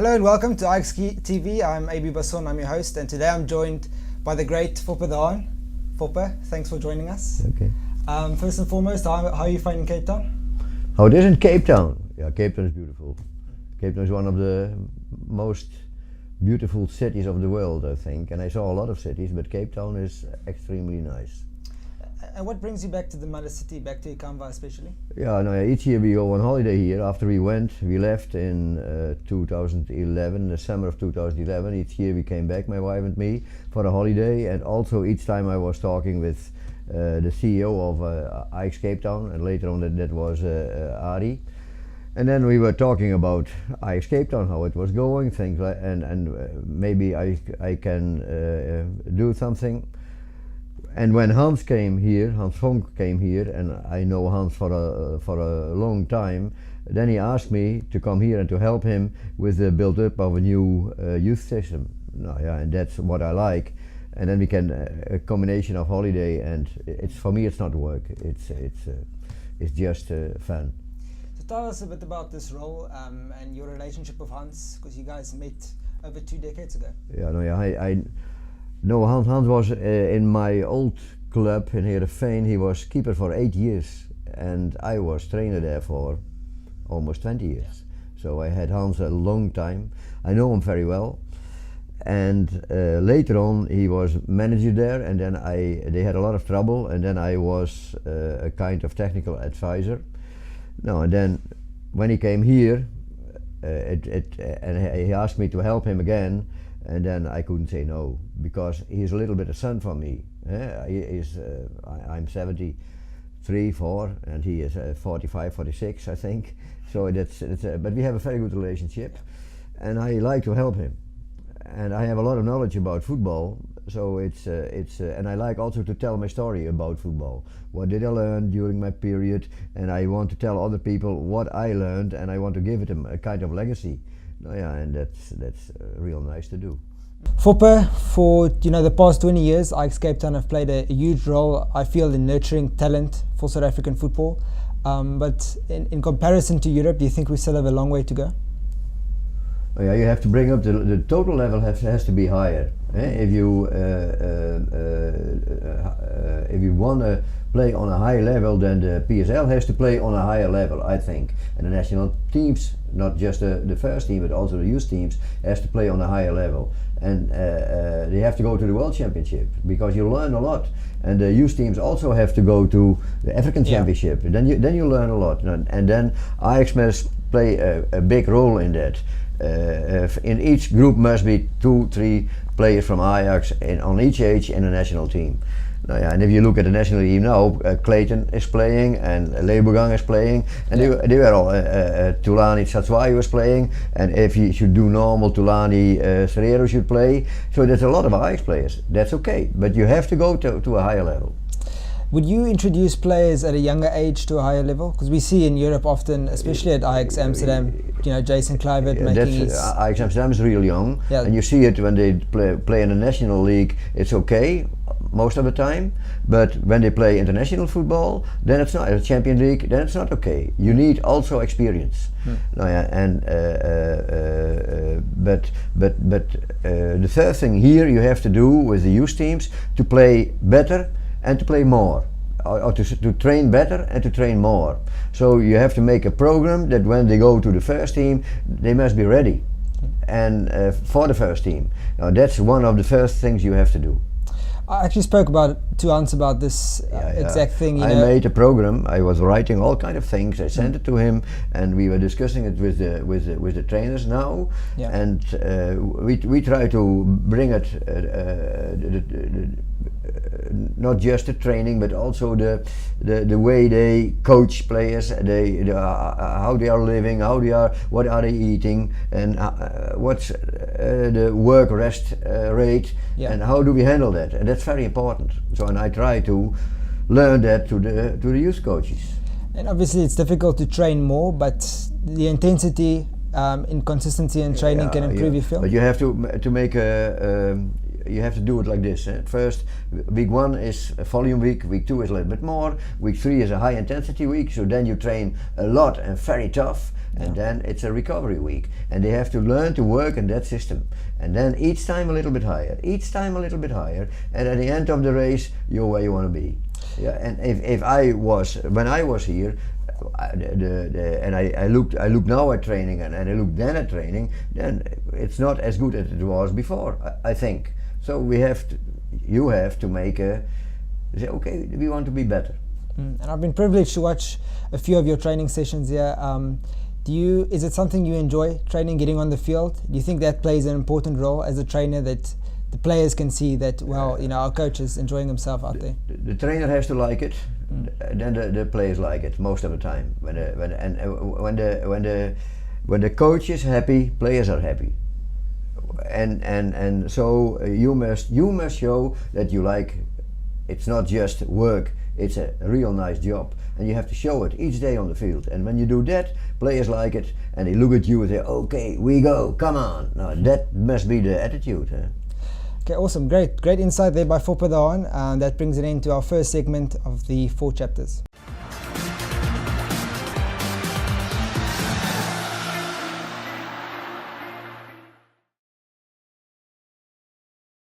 Hello and welcome to Ajax TV. I'm AB Basson, I'm your host, and today I'm joined by the great Foppe de Haan. Foppe, thanks for joining us. Okay. First and foremost, how are you finding Cape Town? How it is in Cape Town? Yeah, Cape Town is beautiful. Cape Town is one of the most beautiful cities of the world, I think, and I saw a lot of cities, but Cape Town is extremely nice. And what brings you back to the mother city, back to Ikamva especially? Yeah, no, each year we go on holiday here. After we left in 2011, the summer of 2011. Each year we came back, my wife and me, for a holiday, and also each time I was talking with the CEO of Ajax Cape Town, and later on that was Ari. And then we were talking about Ajax Cape Town, how it was going, things like, and maybe I can do something. And when Hans Vonk came here, and I know Hans for a long time, then he asked me to come here and to help him with the build-up of a new youth system. No, yeah, and that's what I like. And then we can a combination of holiday and it's for me it's not work. It's just fun. So tell us a bit about this role and your relationship with Hans, because you guys met over 2 decades ago. Yeah, no, yeah, No, Hans was in my old club in Heerenveen. He was keeper for 8 years, and I was trainer there for almost 20 years. Yeah. So I had Hans a long time. I know him very well. And later on, he was manager there, and then they had a lot of trouble, and then I was a kind of technical advisor. No, and then when he came here, and he asked me to help him again. And then I couldn't say no, because he's a little bit a son for me. I'm 73, 4, and he is 45, 46, I think. So but we have a very good relationship, and I like to help him. And I have a lot of knowledge about football, so and I like also to tell my story about football. What did I learn during my period, and I want to tell other people what I learned, and I want to give it a kind of legacy. Oh yeah, and that's real nice to do. Foppe, for the past 20 years, Ajax Cape Town have played a huge role, I feel, in nurturing talent for South African football. But in comparison to Europe, do you think we still have a long way to go? Oh yeah, you have to bring up the total level has to be higher. If you want to play on a high level, then the PSL has to play on a higher level, I think. And the national teams, not just the first team, but also the youth teams, has to play on a higher level. And they have to go to the World Championship, because you learn a lot. And the youth teams also have to go to the African Championship. Then you learn a lot. And then Ajax must play a big role in that. In each group must be 2-3 players from Ajax on each age in a national team. Now, yeah, and if you look at the national team now, Clayton is playing and Leogang is playing, and they were all, Tulani Satswai was playing, and if you should do normal, Tulani Serrero should play. So there's a lot of Ajax players. That's okay, but you have to go to a higher level. Would you introduce players at a younger age to a higher level? Because we see in Europe often, especially at Ajax Amsterdam, Jason Kluivert making his... Ajax Amsterdam is real young, and you see it when they play in the national league. It's okay most of the time, but when they play international football, then it's not. A Champions League, then it's not okay. You need also experience. But the third thing here you have to do with the youth teams to play better and to play more, or to train better and to train more. So you have to make a program that when they go to the first team, they must be ready, and for the first team. Now that's one of the first things you have to do. I actually spoke to Hans about this exact thing. I made a program. I was writing all kind of things. I sent it to him, and we were discussing it with the trainers now. Yeah. And we try to bring it not just the training, but also the way they coach players, how they are living, what are they eating, and what's the work rest rate, and how do we handle that. And that's very important. So, and I try to learn that to the youth coaches. And obviously it's difficult to train more, but the intensity, inconsistency in training can improve, you feel? But you have to make you have to do it like this. First, week 1 is a volume week, week 2 is a little bit more, week 3 is a high intensity week, so then you train a lot and very tough, and then it's a recovery week. And they have to learn to work in that system. And then each time a little bit higher, each time a little bit higher, and at the end of the race, you're where you want to be. Yeah, and when I was here, I look now at training and I look then at training, then it's not as good as it was before, I think. So you have to say, okay, we want to be better. And I've been privileged to watch a few of your training sessions here. Is it something you enjoy, training, getting on the field? Do you think that plays an important role as a trainer, that the players can see that, well, our coach is enjoying himself out there? The trainer has to like it, then the players like it most of the time. When the coach is happy, players are happy. And so you must show that you like. It's not just work, it's a real nice job, and you have to show it each day on the field. And when you do that, players like it, and they look at you and say, okay, we go, come on. Now that must be the attitude. Okay, awesome, great insight there by Foppe de Haan. That brings it into our first segment of the 4 chapters.